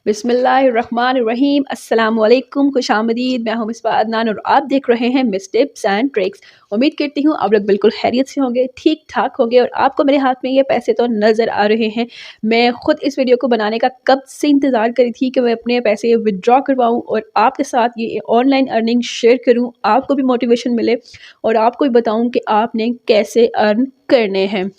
बिस्मिल्लाहिर्रहमानिर्रहीम अस्सलाम वालेकुम, खुशामदीद। मैं हूँ मिसबा अदनान और आप देख रहे हैं मिस टिप्स एंड ट्रिक्स। उम्मीद करती हूँ आप लोग बिल्कुल खैरियत से होंगे, ठीक ठाक होंगे और आपको मेरे हाथ में ये पैसे तो नज़र आ रहे हैं। मैं ख़ुद इस वीडियो को बनाने का कब से इंतज़ार करी थी कि मैं अपने पैसे विदड्रॉ करवाऊँ और आपके साथ ये ऑनलाइन अर्निंग शेयर करूँ, आपको भी मोटिवेशन मिले और आपको भी बताऊँ कि आपने कैसे अर्न करने हैं।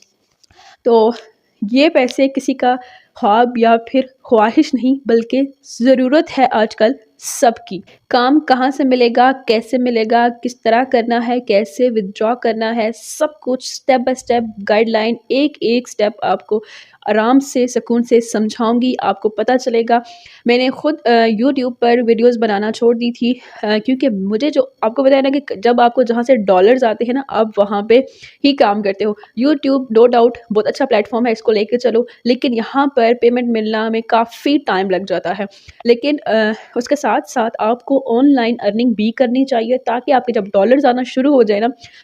तो ये पैसे किसी का ख्वाब या फिर ख्वाहिश नहीं बल्कि ज़रूरत है आजकल सबकी। काम कहाँ से मिलेगा, कैसे मिलेगा, किस तरह करना है, कैसे विथड्रॉ करना है, सब कुछ स्टेप बाय स्टेप गाइडलाइन एक एक स्टेप आपको आराम से सुकून से समझाऊंगी, आपको पता चलेगा। मैंने ख़ुद यूट्यूब पर वीडियोस बनाना छोड़ दी थी क्योंकि मुझे जो आपको बताया ना कि जब आपको जहाँ से डॉलर्स आते हैं ना, आप वहाँ पे ही काम करते हो। यूट्यूब नो डाउट बहुत अच्छा प्लेटफॉर्म है, इसको लेके चलो, लेकिन यहाँ पर पेमेंट मिलना में काफ़ी टाइम लग जाता है। लेकिन उसके साथ साथ आपको ऑनलाइन अर्निंग भी करनी चाहिए ताकि आपके जब डॉलर्स आना शुरू हो जाए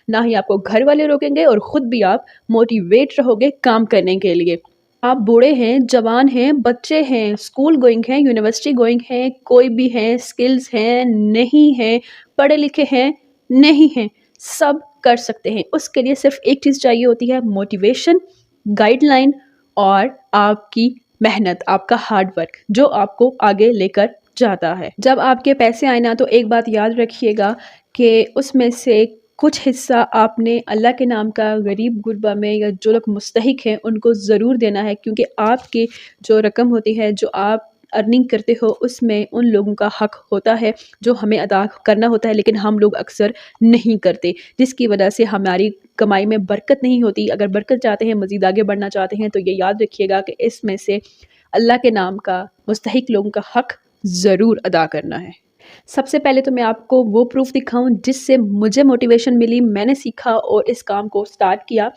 ना ही आपको घर वाले रोकेंगे और ख़ुद भी आप मोटिवेट रहोगे काम करने के लिए। आप बूढ़े हैं, जवान हैं, बच्चे हैं, स्कूल गोइंग हैं, यूनिवर्सिटी गोइंग हैं, कोई भी हैं, स्किल्स हैं, नहीं हैं, पढ़े लिखे हैं, नहीं हैं, सब कर सकते हैं। उसके लिए सिर्फ एक चीज़ चाहिए होती है, मोटिवेशन, गाइडलाइन और आपकी मेहनत, आपका हार्ड वर्क जो आपको आगे लेकर जाता है। जब आपके पैसे आए ना तो एक बात याद रखिएगा कि उसमें से कुछ हिस्सा आपने अल्लाह के नाम का गरीब गुरबा में या जो लोग मुस्तहिक हैं उनको ज़रूर देना है, क्योंकि आपकी जो रकम होती है, जो आप अर्निंग करते हो, उसमें उन लोगों का हक होता है जो हमें अदा करना होता है, लेकिन हम लोग अक्सर नहीं करते, जिसकी वजह से हमारी कमाई में बरकत नहीं होती। अगर बरकत चाहते हैं, मज़ीद आगे बढ़ना चाहते हैं, तो ये याद रखिएगा कि इसमें से अल्लाह के नाम का मुस्तहिक लोगों का हक ज़रूर अदा करना है। सबसे पहले तो मैं आपको वो प्रूफ दिखाऊं जिससे मुझे मोटिवेशन मिली, मैंने सीखा और इस काम को स्टार्ट किया।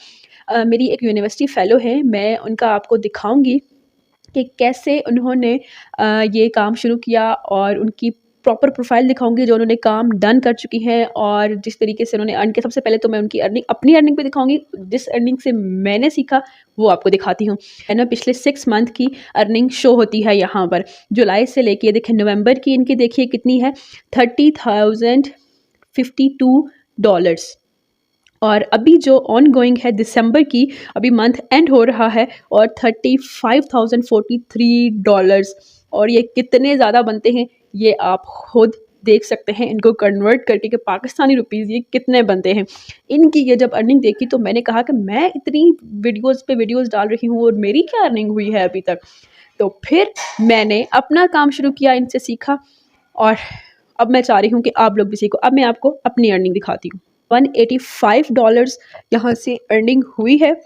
मेरी एक यूनिवर्सिटी फ़ेलो है, मैं उनका आपको दिखाऊंगी कि कैसे उन्होंने ये काम शुरू किया और उनकी प्रॉपर प्रोफाइल दिखाऊंगी जो उन्होंने काम डन कर चुकी हैं और जिस तरीके से उन्होंने अर्न किया। सबसे पहले तो मैं उनकी अर्निंग, अपनी अर्निंग पे दिखाऊंगी, जिस अर्निंग से मैंने सीखा वो आपको दिखाती हूँ। है ना, पिछले 6 मंथ की अर्निंग शो होती है यहाँ पर, जुलाई से लेके देखिए नवंबर की इनकी देखिए कितनी है, $30,052। और अभी जो ऑन गोइंग है दिसंबर की, अभी मंथ एंड हो रहा है और $35,043। और ये कितने ज़्यादा बनते हैं ये आप खुद देख सकते हैं, इनको कन्वर्ट करके कि पाकिस्तानी रुपीज़ ये कितने बनते हैं। इनकी ये जब अर्निंग देखी तो मैंने कहा कि मैं इतनी वीडियोस पे वीडियोस डाल रही हूँ और मेरी क्या अर्निंग हुई है अभी तक। तो फिर मैंने अपना काम शुरू किया, इनसे सीखा और अब मैं चाह रही हूँ कि आप लोग भी सीखो। अब मैं आपको अपनी अर्निंग दिखाती हूँ। $185 यहाँ से अर्निंग हुई है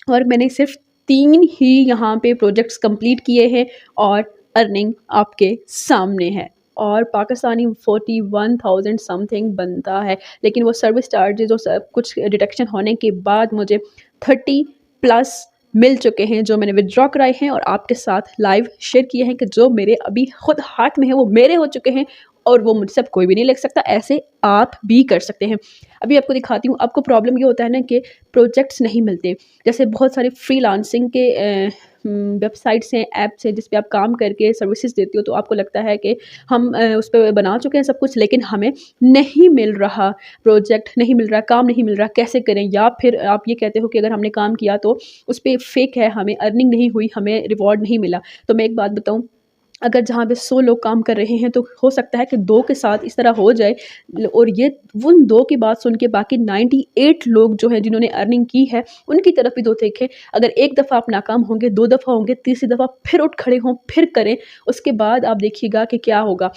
और मैंने सिर्फ 3 ही यहाँ पे प्रोजेक्ट्स कंप्लीट किए हैं और अर्निंग आपके सामने है। और पाकिस्तानी 41,000 समथिंग बनता है, लेकिन वो सर्विस चार्जेज और सब कुछ डिडक्शन होने के बाद मुझे 30 प्लस मिल चुके हैं जो मैंने विदड्रॉ कराए हैं और आपके साथ लाइव शेयर किए हैं कि जो मेरे अभी खुद हाथ में है वो मेरे हो चुके हैं और वो मुझसे अब कोई भी नहीं ले सकता। ऐसे आप भी कर सकते हैं। अभी आपको दिखाती हूँ। आपको प्रॉब्लम ये होता है ना कि प्रोजेक्ट्स नहीं मिलते, जैसे बहुत सारे फ्रीलांसिंग के वेबसाइट्स हैं, ऐप्स हैं जिस पे आप काम करके सर्विसेज देते हो, तो आपको लगता है कि हम उस पर बना चुके हैं सब कुछ, लेकिन हमें नहीं मिल रहा, प्रोजेक्ट नहीं मिल रहा, काम नहीं मिल रहा, कैसे करें। या फिर आप ये कहते हो कि अगर हमने काम किया तो उस पर फेक है, हमें अर्निंग नहीं हुई, हमें रिवॉर्ड नहीं मिला। तो मैं एक बात बताऊँ, अगर जहाँ पे 100 लोग काम कर रहे हैं तो हो सकता है कि 2 के साथ इस तरह हो जाए और ये उन 2 की बात सुन के बाकी 98 लोग जो हैं जिन्होंने अर्निंग की है उनकी तरफ भी 2 देखें। अगर एक दफ़ा आप नाकाम होंगे, 2 दफ़ा होंगे, तीसरी दफ़ा फिर उठ खड़े हों, फिर करें, उसके बाद आप देखिएगा कि क्या होगा।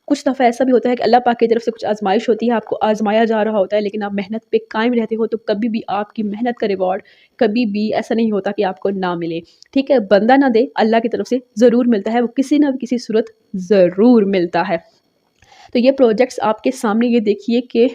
कुछ दफ़ा ऐसा भी होता है कि अल्लाह पाक की तरफ से कुछ आजमाइश होती है, आपको आजमाया जा रहा होता है, लेकिन आप मेहनत पे कायम रहते हो तो कभी भी आपकी मेहनत का रिवॉर्ड कभी भी ऐसा नहीं होता कि आपको ना मिले। ठीक है, बंदा ना दे, अल्लाह की तरफ से ज़रूर मिलता है, वो किसी ना किसी सूरत ज़रूर मिलता है। तो ये प्रोजेक्ट्स आपके सामने ये देखिए कि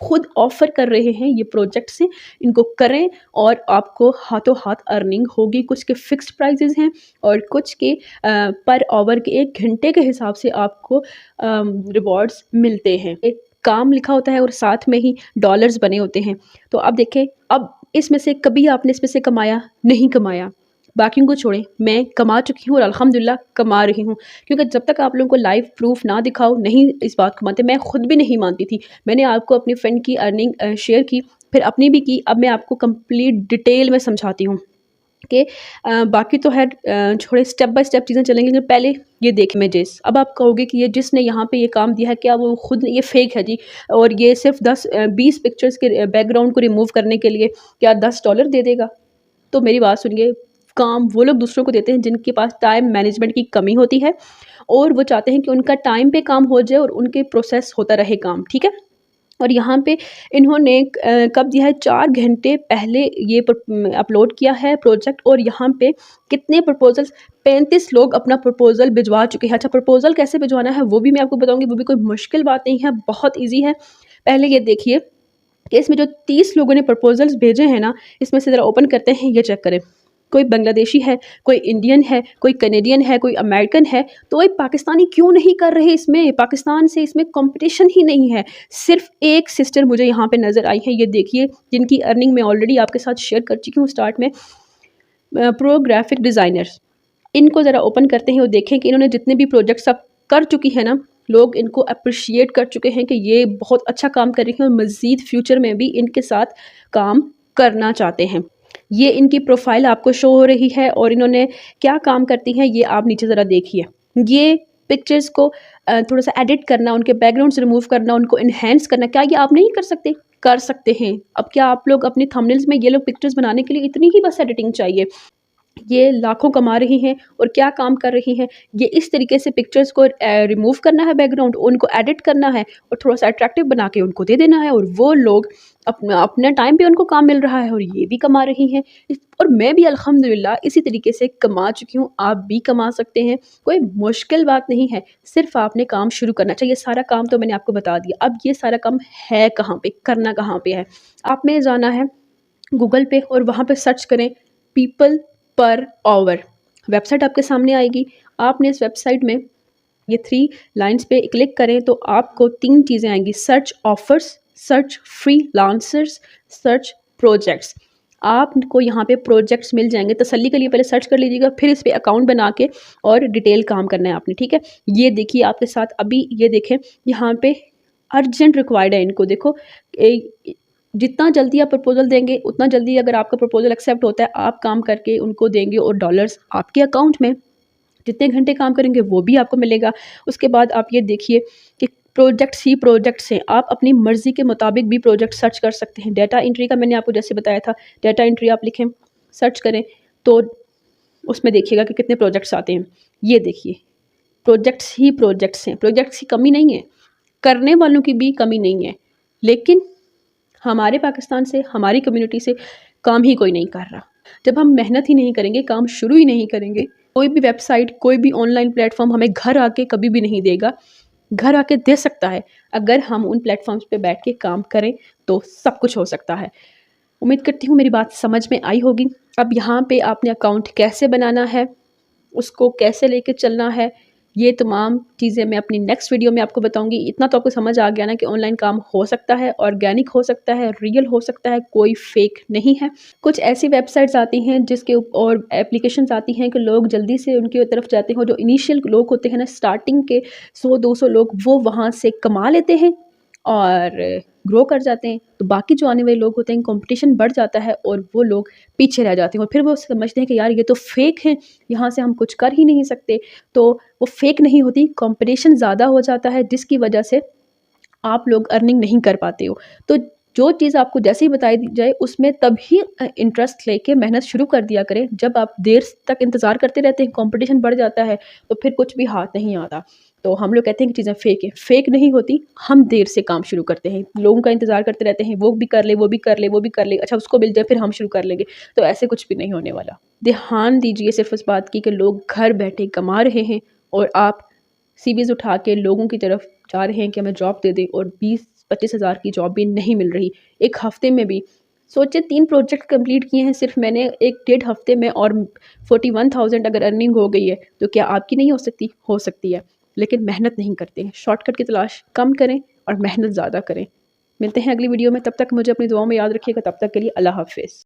खुद ऑफ़र कर रहे हैं ये प्रोजेक्ट्स हैं, इनको करें और आपको हाथों हाथ अर्निंग होगी। कुछ के फ़िक्स्ड प्राइसेस हैं और कुछ के पर आवर के 1 घंटे के हिसाब से आपको रिवॉर्ड्स मिलते हैं। एक काम लिखा होता है और साथ में ही डॉलर्स बने होते हैं। तो अब देखें, अब इसमें से कभी आपने इसमें से कमाया, नहीं कमाया, बाकियों को छोड़ें, मैं कमा चुकी हूँ और अल्हम्दुलिल्लाह कमा रही हूँ। क्योंकि जब तक आप लोगों को लाइव प्रूफ ना दिखाओ नहीं इस बात को मानते। मैं खुद भी नहीं मानती थी। मैंने आपको अपनी फ्रेंड की अर्निंग शेयर की, फिर अपनी भी की। अब मैं आपको कंप्लीट डिटेल में समझाती हूँ कि बाकी तो है छोड़े, स्टेप बाय स्टेप चीज़ें चलेंगी, लेकिन पहले ये देखें इमेजेस। अब आप कहोगे कि ये जिसने यहाँ पे ये काम दिया है क्या वो खुद ये फेक है जी, और ये सिर्फ 10-20 पिक्चर्स के बैकग्राउंड को रिमूव करने के लिए क्या $10 दे देगा? तो मेरी बात सुनिए, काम वो लोग दूसरों को देते हैं जिनके पास टाइम मैनेजमेंट की कमी होती है और वो चाहते हैं कि उनका टाइम पे काम हो जाए और उनके प्रोसेस होता रहे काम, ठीक है। और यहाँ पे इन्होंने कब दिया है, 4 घंटे पहले ये अपलोड किया है प्रोजेक्ट। और यहाँ पे कितने प्रपोजल्स, 35 लोग अपना प्रपोजल भिजवा चुके हैं। अच्छा, प्रपोजल कैसे भिजवाना है वो भी मैं आपको बताऊंगी, वो भी कोई मुश्किल बात नहीं है, बहुत ईजी है। पहले ये देखिए कि इसमें जो 30 लोगों ने प्रपोजल्स भेजे हैं ना, इसमें से ज़रा ओपन करते हैं, ये चेक करें। कोई बांग्लादेशी है, कोई इंडियन है, कोई कनेडियन है, कोई अमेरिकन है, तो एक पाकिस्तानी क्यों नहीं कर रहे इसमें? पाकिस्तान से इसमें कंपटीशन ही नहीं है। सिर्फ एक सिस्टर मुझे यहाँ पे नज़र आई है, ये देखिए, जिनकी अर्निंग मैं ऑलरेडी आपके साथ शेयर कर चुकी हूँ स्टार्ट में। प्रो ग्राफिक डिज़ाइनर्स, इनको ज़रा ओपन करते हैं और देखें कि इन्होंने जितने भी प्रोजेक्ट्स अब कर चुकी है ना, लोग इनको अप्रिशिएट कर चुके हैं कि ये बहुत अच्छा काम कर रही हैं और मज़ीद फ्यूचर में भी इनके साथ काम करना चाहते हैं। ये इनकी प्रोफाइल आपको शो हो रही है और इन्होंने क्या काम करती हैं ये आप नीचे ज़रा देखिए। ये पिक्चर्स को थोड़ा सा एडिट करना, उनके बैकग्राउंड से रिमूव करना, उनको इन्हेंस करना, क्या ये आप नहीं कर सकते? कर सकते हैं। अब क्या आप लोग अपने थंबनेल्स में ये लोग पिक्चर्स बनाने के लिए इतनी ही बस एडिटिंग चाहिए? ये लाखों कमा रही हैं और क्या काम कर रही हैं, ये इस तरीके से पिक्चर्स को रिमूव करना है बैकग्राउंड, उनको एडिट करना है और थोड़ा सा अट्रैक्टिव बना के उनको दे देना है, और वो लोग अपना अपने टाइम पे उनको काम मिल रहा है और ये भी कमा रही हैं। और मैं भी अल्हम्दुलिल्लाह इसी तरीके से कमा चुकी हूँ, आप भी कमा सकते हैं। कोई मुश्किल बात नहीं है, सिर्फ आपने काम शुरू करना चाहिए। सारा काम तो मैंने आपको बता दिया। अब ये सारा काम है कहाँ पे, करना कहाँ पे है? आपने जाना है गूगल पे और वहाँ पे सर्च करें पीपल पर आवर, वेबसाइट आपके सामने आएगी। आपने इस वेबसाइट में ये 3 लाइन्स पे क्लिक करें तो आपको 3 चीज़ें आएंगी, search offers, search freelancers, search projects. आपको यहाँ पे प्रोजेक्ट्स मिल जाएंगे। तसल्ली के लिए पहले सर्च कर लीजिएगा, फिर इस पे अकाउंट बना के और डिटेल काम करना है आपने, ठीक है। ये देखिए आपके साथ अभी, ये देखें यहाँ पे अर्जेंट रिक्वायर्ड है इनको। देखो जितना जल्दी आप प्रपोजल देंगे उतना जल्दी अगर आपका प्रपोजल एक्सेप्ट होता है, आप काम करके उनको देंगे और डॉलर्स आपके अकाउंट में। जितने घंटे काम करेंगे वो भी आपको मिलेगा। उसके बाद आप ये देखिए कि प्रोजेक्ट्स ही प्रोजेक्ट्स हैं। आप अपनी मर्ज़ी के मुताबिक भी प्रोजेक्ट सर्च कर सकते हैं। डाटा एंट्री का मैंने आपको जैसे बताया था, डाटा एंट्री आप लिखें, सर्च करें तो उसमें देखिएगा कि कितने प्रोजेक्ट्स आते हैं। ये देखिए, प्रोजेक्ट्स ही प्रोजेक्ट्स हैं, प्रोजेक्ट्स की कमी नहीं है, करने वालों की भी कमी नहीं है, लेकिन हमारे पाकिस्तान से, हमारी कम्युनिटी से काम ही कोई नहीं कर रहा। जब हम मेहनत ही नहीं करेंगे, काम शुरू ही नहीं करेंगे, कोई भी वेबसाइट, कोई भी ऑनलाइन प्लेटफॉर्म हमें घर आके कभी भी नहीं देगा। घर आके दे सकता है अगर हम उन प्लेटफॉर्म्स पे बैठ के काम करें, तो सब कुछ हो सकता है। उम्मीद करती हूँ मेरी बात समझ में आई होगी। अब यहाँ पे आपने अकाउंट कैसे बनाना है, उसको कैसे लेके चलना है, ये तमाम चीज़ें मैं अपनी नेक्स्ट वीडियो में आपको बताऊंगी। इतना तो आपको समझ आ गया ना कि ऑनलाइन काम हो सकता है, ऑर्गेनिक हो सकता है, रियल हो सकता है, कोई फेक नहीं है। कुछ ऐसी वेबसाइट्स आती हैं जिसके और एप्लीकेशंस आती हैं कि लोग जल्दी से उनकी तरफ जाते हैं। जो इनिशियल लोग होते हैं ना, स्टार्टिंग के 100-200 लोग, वो वहाँ से कमा लेते हैं और ग्रो कर जाते हैं। तो बाकी जो आने वाले लोग होते हैं, कंपटीशन बढ़ जाता है और वो लोग पीछे रह जाते हैं और फिर वो समझते हैं कि यार ये तो फेक है, यहाँ से हम कुछ कर ही नहीं सकते। तो वो फेक नहीं होती, कंपटीशन ज़्यादा हो जाता है जिसकी वजह से आप लोग अर्निंग नहीं कर पाते हो। तो जो चीज़ आपको जैसे ही बताई दी जाए उसमें तभी इंटरेस्ट लेके मेहनत शुरू कर दिया करें। जब आप देर तक इंतज़ार करते रहते हैं, कंपटीशन बढ़ जाता है, तो फिर कुछ भी हाथ नहीं आता। तो हम लोग कहते हैं कि चीज़ें फ़ेक है, फ़ेक नहीं होती। हम देर से काम शुरू करते हैं, लोगों का इंतज़ार करते रहते हैं, वो भी कर ले, वो भी कर ले, वो भी कर ले, अच्छा उसको मिल जाए फिर हम शुरू कर लेंगे। तो ऐसे कुछ भी नहीं होने वाला। ध्यान दीजिए सिर्फ इस बात की कि लोग घर बैठे कमा रहे हैं और आप सीवीज़ उठा के लोगों की तरफ जा रहे हैं कि हमें जॉब दे दें, और 20-25 हज़ार की जॉब भी नहीं मिल रही। एक हफ़्ते में भी सोचिए 3 प्रोजेक्ट कंप्लीट किए हैं सिर्फ मैंने 1-1.5 हफ़्ते में, और 41,000 अगर अर्निंग हो गई है, तो क्या आपकी नहीं हो सकती? हो सकती है, लेकिन मेहनत नहीं करते हैं। शॉर्टकट की तलाश कम करें और मेहनत ज़्यादा करें। मिलते हैं अगली वीडियो में, तब तक मुझे अपनी दुआओं में याद रखिएगा। तब तक के लिए अल्लाह हाफ़िज़।